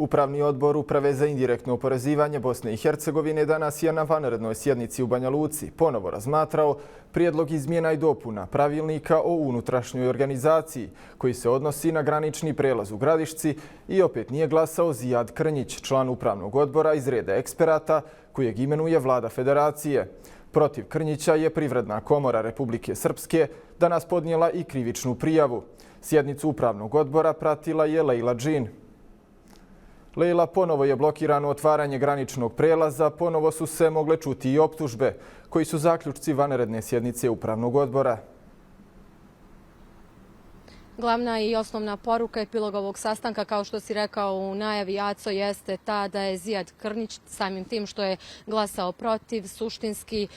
Upravni odbor Uprave za indirektno oporezivanje Bosne i Hercegovine danas je na vanrednoj sjednici u Banja Luci ponovo razmatrao prijedlog izmjena i dopuna pravilnika o unutrašnjoj organizaciji koji se odnosi na granični prijelaz u Gradišci i opet nije glasao Zijad Krnjić, član upravnog odbora iz reda eksperata kojeg imenuje vlada federacije. Protiv Krnjića je Privredna komora Republike Srpske danas podnijela i krivičnu prijavu. Sjednicu upravnog odbora pratila je Lejla Džin. Lejla, ponovo je blokirano otvaranje graničnog prelaza, ponovo su se mogle čuti i optužbe. Koji su zaključci vanredne sjednice upravnog odbora? Glavna i osnovna poruka epiloga ovog sastanka, kao što si rekao u najavi, Aco, jeste ta da je Zijad Krnjić samim tim što je glasao protiv suštinski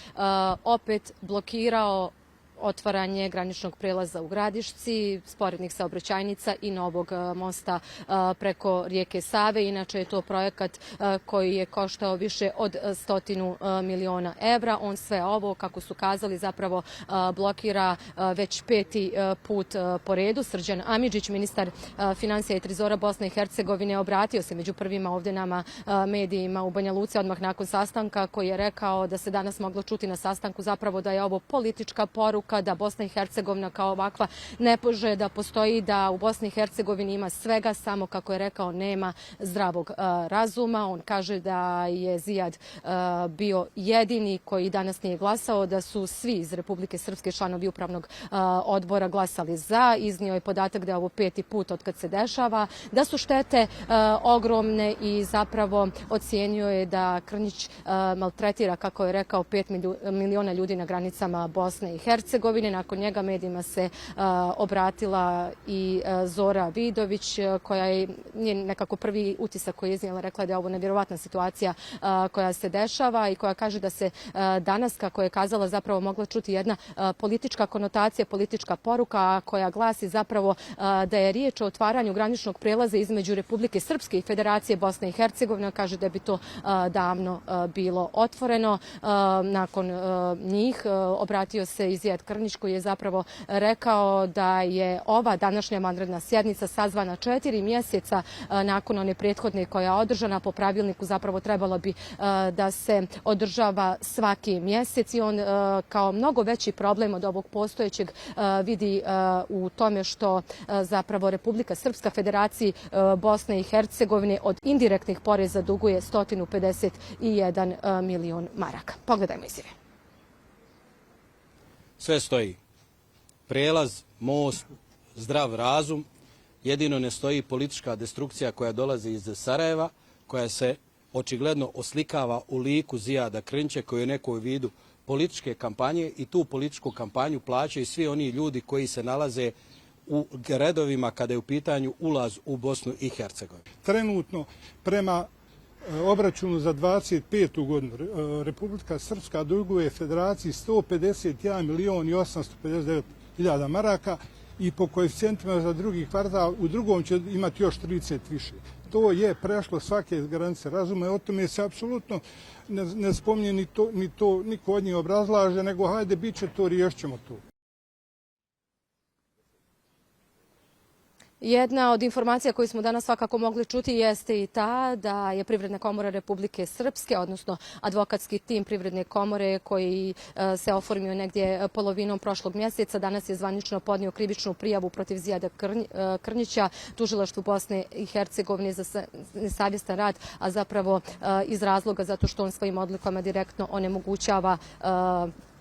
opet blokirao otvaranje graničnog prelaza u Gradišci, sporednih saobraćajnica i novog mosta preko rijeke Save. Inače je to projekat koji je koštao više od 100 miliona evra. On sve ovo, kako su kazali, zapravo blokira već peti put po redu. Srđan Amidžić, ministar financija i trezora Bosne i Hercegovine, obratio se među prvima ovdje nama medijima u Banja Luci odmah nakon sastanka, koji je rekao da se danas moglo čuti na sastanku zapravo da je ovo politička poruka, da Bosna i Hercegovina kao ovakva ne može da postoji, da u Bosni i Hercegovini ima svega, samo, kako je rekao, nema zdravog razuma. On kaže da je Zijad bio jedini koji danas nije glasao, da su svi iz Republike Srpske članovi upravnog odbora glasali za. Iznio je podatak da je ovo peti put od kad se dešava, da su štete ogromne i zapravo ocijenio je da Krnjić maltretira, kako je rekao, 5 miliona ljudi na granicama Bosne i Hercegovine. Nakon njega medijima se obratila i Zora Vidović, koja je nekako prvi utisak koji je iznijela, rekla da je ovo nevjerovatna situacija koja se dešava i koja kaže da se danas, kako je kazala, zapravo mogla čuti jedna politička konotacija, politička poruka koja glasi zapravo da je riječ o otvaranju graničnog prelaza između Republike Srpske i Federacije Bosne i Hercegovine. Kaže da bi to davno bilo otvoreno. Nakon njih obratio se i Zijad Krnjić, koji je zapravo rekao da je ova današnja vanredna sjednica sazvana 4 mjeseca nakon one prethodne koja je održana. Po pravilniku zapravo trebalo bi da se održava svaki mjesec i on kao mnogo veći problem od ovog postojećeg vidi u tome što zapravo Republika Srpska Federaciji Bosne i Hercegovine od indirektnih poreza duguje 151 milion maraka. Pogledajmo izjave. Sve stoji. Prijelaz, most, zdrav razum. Jedino ne stoji politička destrukcija koja dolazi iz Sarajeva, koja se očigledno oslikava u liku Zijada Krnjića, koji je u nekoj vidu političke kampanje, i tu političku kampanju plaćaju svi oni ljudi koji se nalaze u redovima kada je u pitanju ulaz u Bosnu i Hercegovinu. Trenutno, prema obračunu za 25. godinu, Republika Srpska duguje Federaciji 151 milion i 859 hiljada maraka i po koeficijentima za drugi kvartal u drugom će imati još 30 više. To je prešlo svake granice razuma i o tome se apsolutno ne spominje ni to niko od njih obrazlaže, nego hajde, bit će to, riješit ćemo to. Jedna od informacija koju smo danas svakako mogli čuti jeste i ta da je Privredna komora Republike Srpske, odnosno advokatski tim Privredne komore koji se oformio negdje polovinom prošlog mjeseca, danas je zvanično podnio krivičnu prijavu protiv Zijada Krnjića, tužilaštvu Bosne i Hercegovine za nesavjestan rad, a zapravo iz razloga zato što on svojim odlukama direktno onemogućava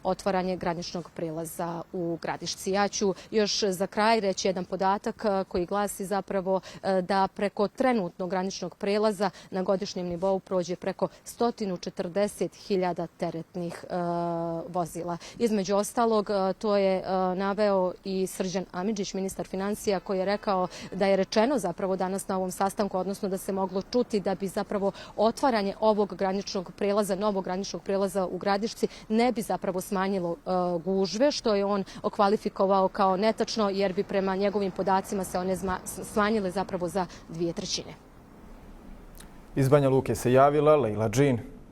otvaranje graničnog prelaza u Gradišci. Ja ću još za kraj reći jedan podatak koji glasi zapravo da preko trenutnog graničnog prelaza na godišnjem nivou prođe preko 140.000 teretnih vozila. Između ostalog, to je naveo i Srđan Amidžić, ministar financija, koji je rekao da je rečeno zapravo danas na ovom sastanku, odnosno da se moglo čuti da bi zapravo otvaranje ovog graničnog prelaza, novog graničnog prelaza u Gradišci ne bi zapravo smanjilo gužve, što je on okvalifikovao kao netačno, jer bi prema njegovim podacima se one smanjile zapravo za 2/3. Iz Banja Luke se javila Lejla Džin.